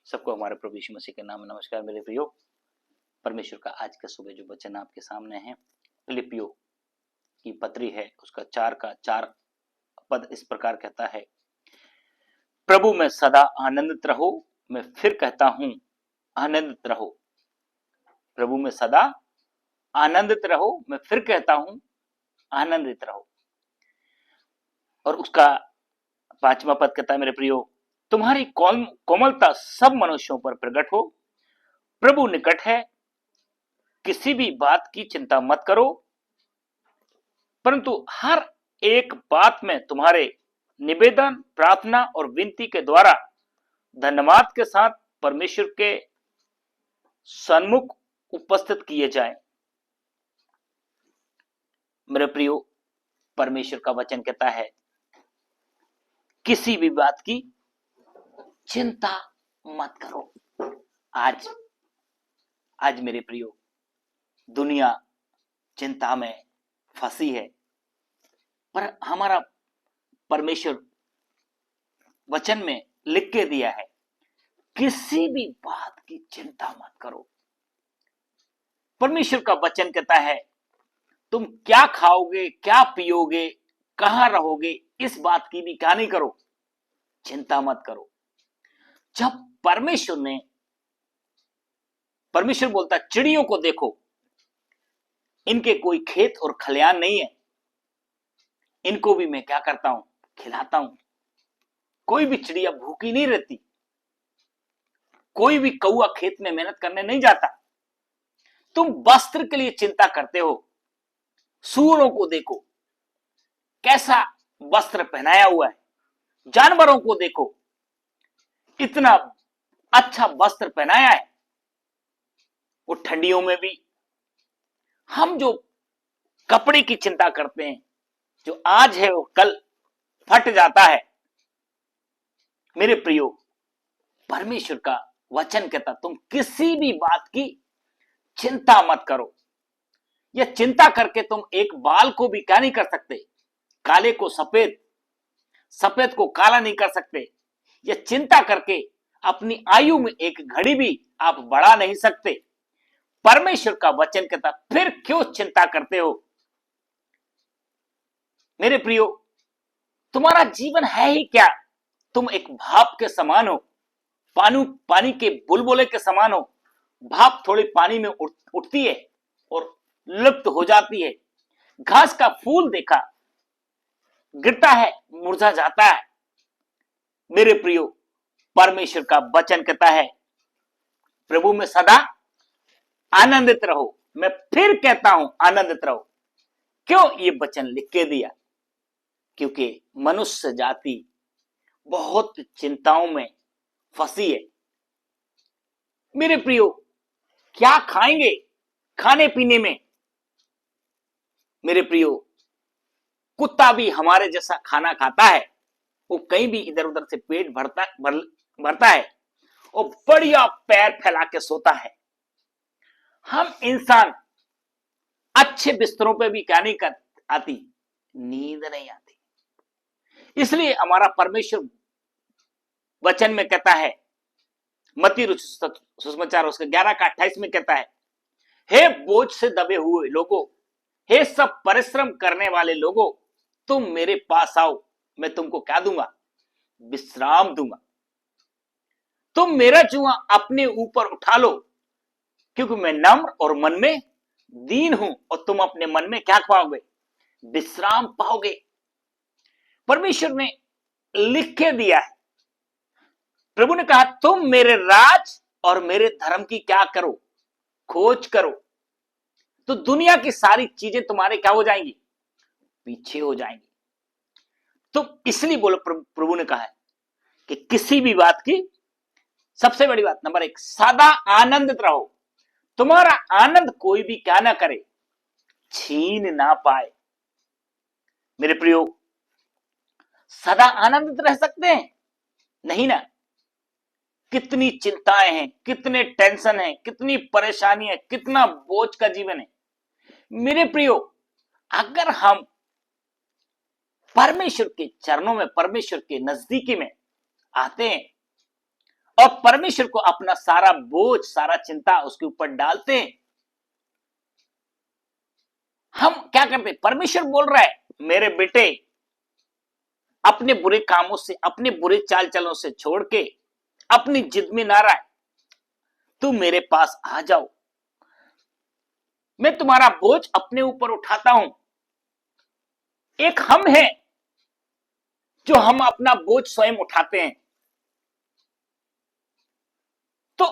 सबको हमारे प्रभु यीशु मसीह के नाम में नमस्कार मेरे प्रियो। परमेश्वर का आज का सुबह जो वचन आपके सामने है, फिलिपियो की पत्री है, उसका 4 पद इस प्रकार कहता है, प्रभु में सदा आनंदित रहो। मैं फिर कहता हूं, आनंदित रहो। प्रभु में सदा आनंदित रहो। मैं फिर कहता हूं, आनंदित रहो। और उसका 5वां पद कहता है, मेरे प्रियो, तुम्हारी कोमलता सब मनुष्यों पर प्रकट हो। प्रभु निकट है। किसी भी बात की चिंता मत करो, परंतु हर एक बात में तुम्हारे निवेदन, प्रार्थना और विनती के द्वारा धन्यवाद के साथ परमेश्वर के सन्मुख उपस्थित किए जाएं। मेरे प्रियो, परमेश्वर का वचन कहता है, किसी भी बात की चिंता मत करो। आज मेरे प्रियो, दुनिया चिंता में फंसी है, पर हमारा परमेश्वर वचन में लिख के दिया है, किसी भी बात की चिंता मत करो। परमेश्वर का वचन कहता है, तुम क्या खाओगे, क्या पियोगे, कहां रहोगे, इस बात की भी क्या नहीं करो, चिंता मत करो। जब परमेश्वर बोलता, चिड़ियों को देखो, इनके कोई खेत और खलियान नहीं है, इनको भी मैं क्या करता हूं, खिलाता हूं। कोई भी चिड़िया भूखी नहीं रहती, कोई भी कौआ खेत में मेहनत करने नहीं जाता। तुम वस्त्र के लिए चिंता करते हो। सूअरों को देखो, कैसा वस्त्र पहनाया हुआ है। जानवरों को देखो, इतना अच्छा वस्त्र पहनाया है। वो ठंडियों में भी। हम जो कपड़े की चिंता करते हैं, जो आज है वो कल फट जाता है। मेरे प्रियो, परमेश्वर का वचन कहता, तुम किसी भी बात की चिंता मत करो। यह चिंता करके तुम एक बाल को भी क्या नहीं कर सकते, काले को सफेद, सफेद को काला नहीं कर सकते। यह चिंता करके अपनी आयु में एक घड़ी भी आप बढ़ा नहीं सकते। परमेश्वर का वचन कहता, फिर क्यों चिंता करते हो। मेरे प्रियो, तुम्हारा जीवन है ही क्या। तुम एक भाप के समान हो, पानी के बुलबुले के समान हो। भाप थोड़ी पानी में उठती है और लुप्त हो जाती है। घास का फूल देखा, गिरता है, मुरझा जाता है। मेरे प्रियो, परमेश्वर का वचन कहता है, प्रभु में सदा आनंदित रहो। मैं फिर कहता हूं, आनंदित रहो। क्यों ये वचन लिख के दिया? क्योंकि मनुष्य जाति बहुत चिंताओं में फंसी है। मेरे प्रियो, क्या खाएंगे, खाने पीने में। मेरे प्रियो, कुत्ता भी हमारे जैसा खाना खाता है। वो कहीं भी इधर उधर से पेट भरता है और बढ़िया पैर फैला के सोता है। हम इंसान अच्छे बिस्तरों पे भी क्या नहीं आती, नींद नहीं आती। इसलिए हमारा परमेश्वर वचन में कहता है, मत्ती सुसमाचार उसके 11 का 28 में कहता है, हे बोझ से दबे हुए लोगों, हे सब परिश्रम करने वाले लोगों, तुम मेरे पास आओ, मैं तुमको क्या दूंगा, विश्राम दूंगा। तुम मेरा जुआ अपने ऊपर उठा लो, क्योंकि मैं नम्र और मन में दीन हूं, और तुम अपने मन में क्या पाओगे, विश्राम पाओगे। परमेश्वर ने लिख के दिया है। प्रभु ने कहा, तुम मेरे राज और मेरे धर्म की क्या करो, खोज करो, तो दुनिया की सारी चीजें तुम्हारे क्या हो जाएंगी, पीछे हो जाएंगी। तो इसलिए बोलो, प्रभु ने कहा है कि किसी भी बात की, सबसे बड़ी बात नंबर 1, सदा आनंदित रहो। तुम्हारा आनंद कोई भी क्या ना करे, छीन ना पाए। मेरे प्रियो, सदा आनंदित रह सकते हैं? नहीं ना। कितनी चिंताएं हैं, कितने टेंशन हैं, कितनी परेशानी है, कितना बोझ का जीवन है। मेरे प्रियो, अगर हम परमेश्वर के चरणों में, परमेश्वर के नजदीकी में आते हैं, और परमेश्वर को अपना सारा बोझ, सारा चिंता उसके ऊपर डालते हैं। हम क्या करते हैं? परमेश्वर बोल रहा है, मेरे बेटे, अपने बुरे कामों से, अपने बुरे चाल चलों से छोड़ के, अपनी जिद में ना रह, तू मेरे पास आ जाओ, मैं तुम्हारा बोझ अपने ऊपर उठाता हूं। एक हम है जो हम अपना बोझ स्वयं उठाते हैं। तो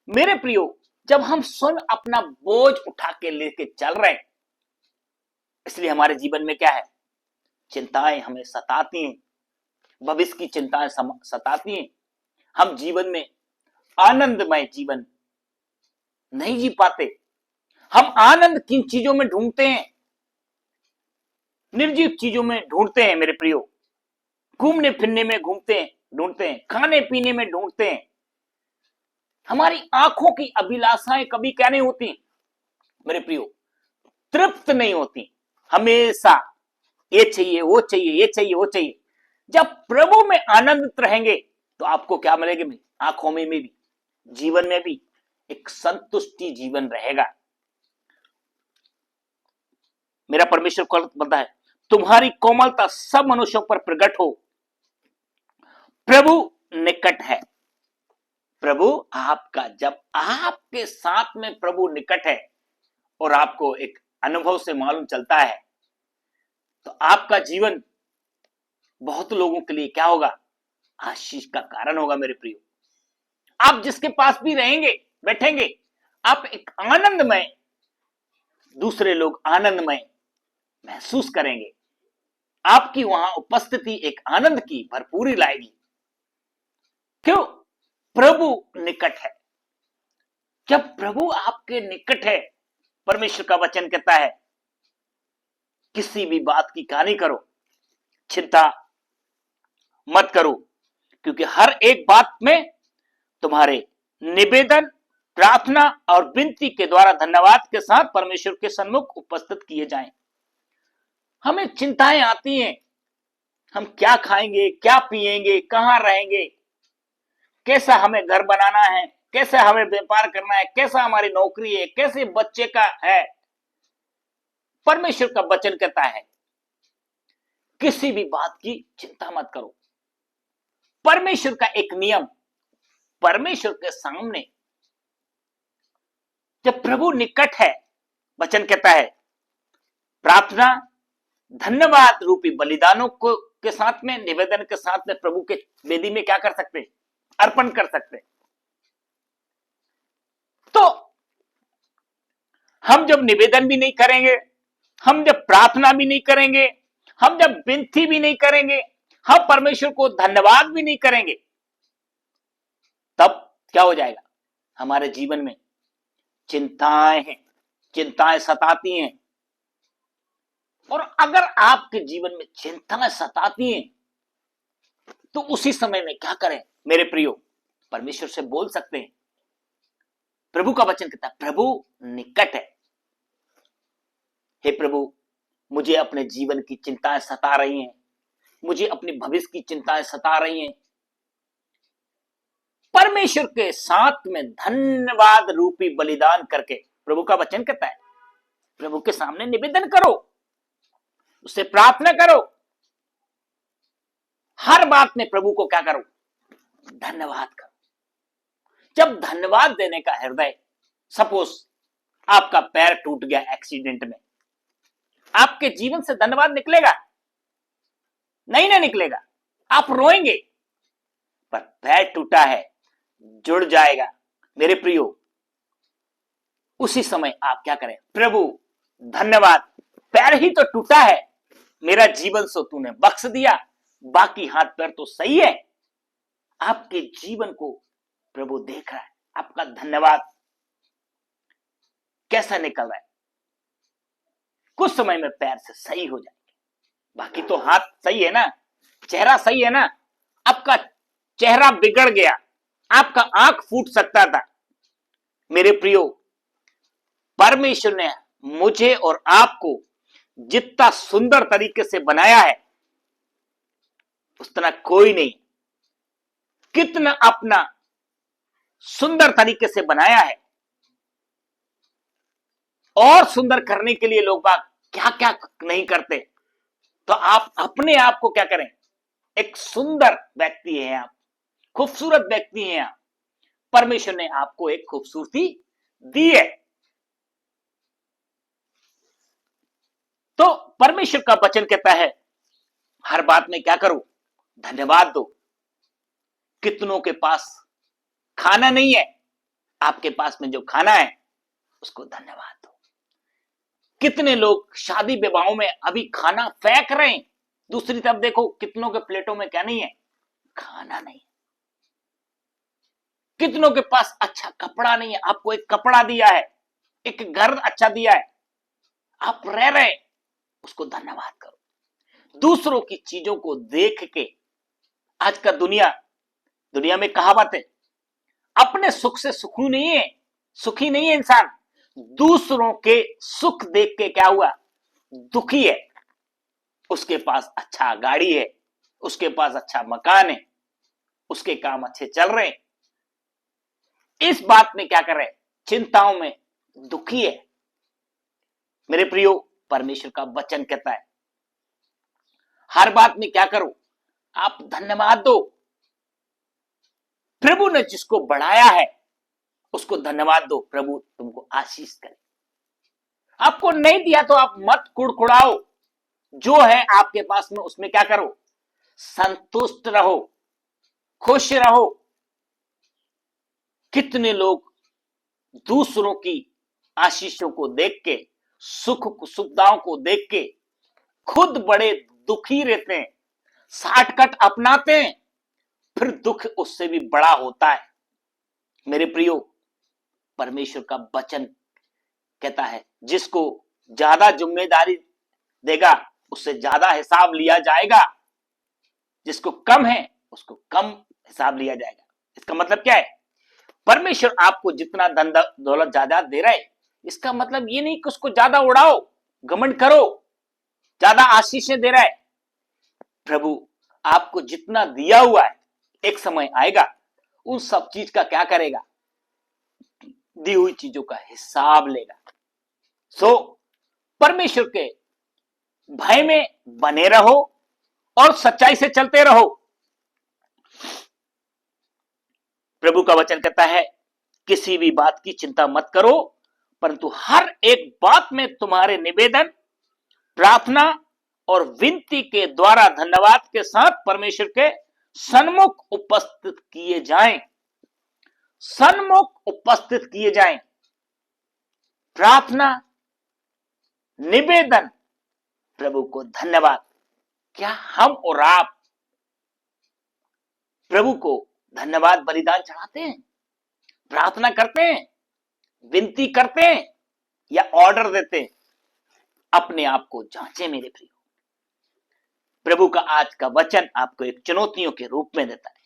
मेरे प्रियो, जब हम स्वयं अपना बोझ उठा के लेके चल रहे हैं, इसलिए हमारे जीवन में क्या है? चिंताएं हमें सताती हैं, भविष्य की चिंताएं सताती हैं। हम जीवन में आनंदमय जीवन नहीं जी पाते। हम आनंद किन चीजों में ढूंढते हैं? निर्जीव चीजों में ढूंढते हैं मेरे प्रियो। घूमने फिरने में ढूंढते हैं, खाने पीने में ढूंढते हैं। हमारी आंखों की अभिलाषाएं कभी क्या नहीं होती मेरे प्रियो? तृप्त नहीं होती। हमेशा ये चाहिए, वो चाहिए, ये चाहिए, वो चाहिए। जब प्रभु में आनंदित रहेंगे तो आपको क्या मिलेगा? आंखों में भी, जीवन में भी एक संतुष्टि जीवन रहेगा। मेरा परमेश्वर को बताता है, तुम्हारी कोमलता सब मनुष्यों पर प्रकट हो, प्रभु निकट है। प्रभु आपका, जब आपके साथ में प्रभु निकट है और आपको एक अनुभव से मालूम चलता है, तो आपका जीवन बहुत लोगों के लिए क्या होगा? आशीष का कारण होगा मेरे प्रियो। आप जिसके पास भी रहेंगे, बैठेंगे, आप एक आनंदमय, दूसरे लोग आनंदमय महसूस करेंगे। आपकी वहां उपस्थिति एक आनंद की भरपूरी लाएगी। क्यों? प्रभु निकट है। जब प्रभु आपके निकट है, परमेश्वर का वचन कहता है, किसी भी बात की कहानी करो, चिंता मत करो, क्योंकि हर एक बात में तुम्हारे निवेदन, प्रार्थना और विनती के द्वारा धन्यवाद के साथ परमेश्वर के सन्मुख उपस्थित किए जाएं। हमें चिंताएं आती हैं, हम क्या खाएंगे, क्या पिएंगे, कहां रहेंगे, कैसा हमें घर बनाना है, कैसा हमें व्यापार करना है, कैसा हमारी नौकरी है, कैसे बच्चे का है। परमेश्वर का वचन कहता है, किसी भी बात की चिंता मत करो। परमेश्वर का एक नियम, परमेश्वर के सामने जब प्रभु निकट है, वचन कहता है, प्रार्थना, धन्यवाद रूपी बलिदानों को के साथ में, निवेदन के साथ में प्रभु के वेदी में क्या कर सकते? अर्पण कर सकते। तो हम जब निवेदन भी नहीं करेंगे, हम जब प्रार्थना भी नहीं करेंगे, हम जब विनती भी नहीं करेंगे, हम परमेश्वर को धन्यवाद भी नहीं करेंगे, तब क्या हो जाएगा? हमारे जीवन में चिंताएं हैं, चिंताएं सताती हैं। और अगर आपके जीवन में चिंताएं सताती हैं, तो उसी समय में क्या करें मेरे प्रियो? परमेश्वर से बोल सकते हैं। प्रभु का वचन कहता है, प्रभु निकट है। हे प्रभु, मुझे अपने जीवन की चिंताएं सता रही हैं, मुझे अपने भविष्य की चिंताएं सता रही हैं। परमेश्वर के साथ में धन्यवाद रूपी बलिदान करके, प्रभु का वचन कहता है, प्रभु के सामने निवेदन करो, उससे प्रार्थना करो। हर बात में प्रभु को क्या करो? धन्यवाद करो। जब धन्यवाद देने का हृदय, सपोज आपका पैर टूट गया एक्सीडेंट में, आपके जीवन से धन्यवाद निकलेगा? नहीं ना निकलेगा। आप रोएंगे, पर पैर टूटा है, जुड़ जाएगा। मेरे प्रियो, उसी समय आप क्या करें? प्रभु धन्यवाद, पैर ही तो टूटा है, मेरा जीवन सो तूने बख्श दिया, बाकी हाथ पैर तो सही है। आपके जीवन को प्रभु देख रहा है, आपका धन्यवाद कैसा निकल रहा है। कुछ समय में पैर से सही हो जाएंगे, बाकी तो हाथ सही है ना, चेहरा सही है ना। आपका चेहरा बिगड़ गया, आपका आंख फूट सकता था। मेरे प्रियो, परमेश्वर ने मुझे और आपको जितना सुंदर तरीके से बनाया है, उतना कोई नहीं। कितना अपना सुंदर तरीके से बनाया है, और सुंदर करने के लिए लोग बाग क्या क्या नहीं करते। तो आप अपने आप को क्या करें, एक सुंदर व्यक्ति हैं आप, खूबसूरत व्यक्ति हैं आप, परमेश्वर ने आपको एक खूबसूरती दी है। तो परमेश्वर का वचन कहता है हर बात में क्या करो, धन्यवाद दो। कितनों के पास खाना नहीं है, आपके पास में जो खाना है उसको धन्यवाद दो। कितने लोग शादी विवाहों में अभी खाना फेंक रहे हैं, दूसरी तरफ देखो कितनों के प्लेटों में क्या नहीं है, खाना नहीं। कितनों के पास अच्छा कपड़ा नहीं है, आपको एक कपड़ा दिया है, एक घर अच्छा दिया है, आप रह रहे, उसको धन्यवाद करो। दूसरों की चीजों को देख के, आज का दुनिया में कहावत है, अपने सुख से सुखी नहीं है इंसान, दूसरों के सुख देख के क्या हुआ, दुखी है। उसके पास अच्छा गाड़ी है, उसके पास अच्छा मकान है, उसके काम अच्छे चल रहे हैं, इस बात में क्या कर रहे, चिंताओं में दुखी है। मेरे प्रियो, परमेश्वर का वचन कहता है हर बात में क्या करो, आप धन्यवाद दो। प्रभु ने जिसको बढ़ाया है उसको धन्यवाद दो, प्रभु तुमको आशीष करे। आपको नहीं दिया तो आप मत कुड़कुड़ाओ, जो है आपके पास में उसमें क्या करो, संतुष्ट रहो, खुश रहो। कितने लोग दूसरों की आशीषों को देख के, सुख सुविधाओं को देख के खुद बड़े दुखी रहते हैं, शॉर्टकट अपनाते हैं, फिर दुख उससे भी बड़ा होता है। मेरे प्रियो, परमेश्वर का वचन कहता है जिसको ज्यादा जिम्मेदारी देगा उससे ज्यादा हिसाब लिया जाएगा, जिसको कम है उसको कम हिसाब लिया जाएगा। इसका मतलब क्या है, परमेश्वर आपको जितना धन दौलत ज्यादा दे रहा है, इसका मतलब ये नहीं कि उसको ज्यादा उड़ाओ, घमंड करो, ज्यादा आशीषें दे रहा है। प्रभु आपको जितना दिया हुआ है, एक समय आएगा उन सब चीज का क्या करेगा, दी हुई चीजों का हिसाब लेगा। सो परमेश्वर के भय में बने रहो और सच्चाई से चलते रहो। प्रभु का वचन कहता है किसी भी बात की चिंता मत करो, परंतु हर एक बात में तुम्हारे निवेदन, प्रार्थना और विनती के द्वारा धन्यवाद के साथ परमेश्वर के सन्मुख उपस्थित किए जाएं। सन्मुख उपस्थित किए जाएं। प्रार्थना, निवेदन, प्रभु को धन्यवाद। क्या हम और आप प्रभु को धन्यवाद बलिदान चढ़ाते हैं, प्रार्थना करते हैं, विनती करते हैं या ऑर्डर देते हैं? अपने आप को जांचें मेरे प्रियो। प्रभु का आज का वचन आपको एक चुनौतियों के रूप में देता है।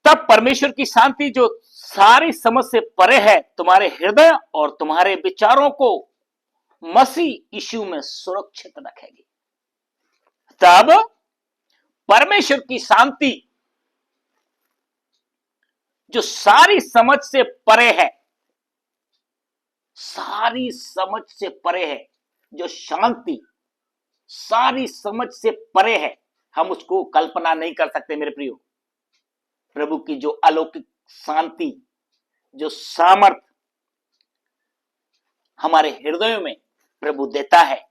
तब परमेश्वर की शांति जो सारी समझ से परे है, तुम्हारे हृदय और तुम्हारे विचारों को मसीह यीशु में सुरक्षित रखेगी। तब परमेश्वर की शांति जो सारी समझ से परे है, सारी समझ से परे है, जो शांति सारी समझ से परे है, हम उसको कल्पना नहीं कर सकते मेरे प्रियो। प्रभु की जो अलौकिक शांति, जो सामर्थ हमारे हृदयों में प्रभु देता है,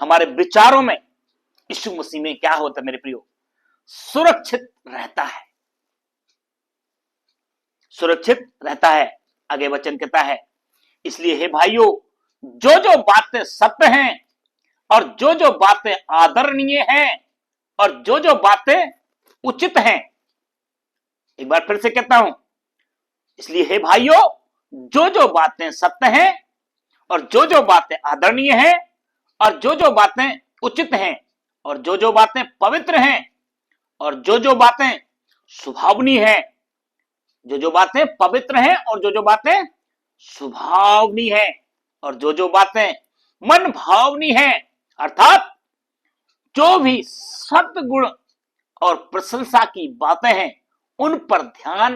हमारे विचारों में यीशु मसीह में क्या होता है मेरे प्रियो, सुरक्षित रहता है, सुरक्षित रहता है। आगे वचन कहता है इसलिए हे भाइयों, जो जो बातें सत्य हैं और जो जो बातें आदरणीय हैं और जो जो बातें उचित हैं, एक बार फिर से कहता हूं, इसलिए हे भाइयों, जो जो बातें सत्य हैं और जो जो बातें आदरणीय हैं और जो जो बातें उचित हैं और जो जो बातें पवित्र हैं और जो जो बातें सुभावनी हैं, जो जो बातें पवित्र हैं और जो जो बातें सुभावनी हैं और जो जो बातें मन भावनी हैं, अर्थात जो भी सत्गुण और प्रशंसा की बातें हैं, उन पर ध्यान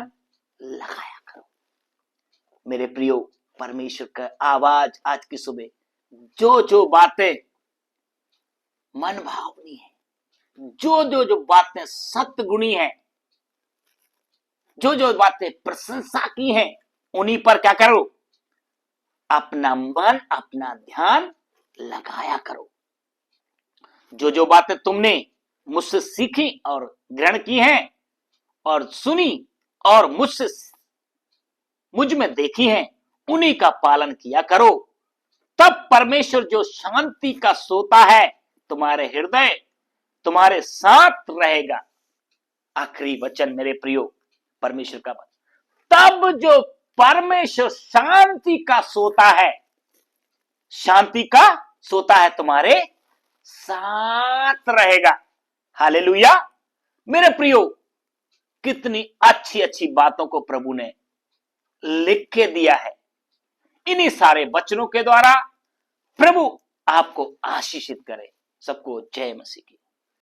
लगाया करो। मेरे प्रियो, परमेश्वर का आवाज आज की सुबह जो जो बातें मन भावनी है, जो बातें सत्गुणी है, जो बातें प्रशंसा की हैं, उन्हीं पर क्या करो, अपना मन, अपना ध्यान लगाया करो। जो बातें तुमने मुझसे सीखी और ग्रहण की हैं और सुनी और मुझ में देखी हैं, उन्हीं का पालन किया करो। तब परमेश्वर जो शांति का सोता है, तुम्हारे हृदय, तुम्हारे साथ रहेगा। आखिरी वचन मेरे प्रियो, परमेश्वर का वचन, तब जो परमेश्वर शांति का सोता है, शांति का सोता है, तुम्हारे साथ रहेगा। हालेलुया। मेरे प्रियो, कितनी अच्छी अच्छी बातों को प्रभु ने लिख के दिया है। इन्हीं सारे वचनों के द्वारा प्रभु आपको आशीषित करे। सबको जय मसीह की।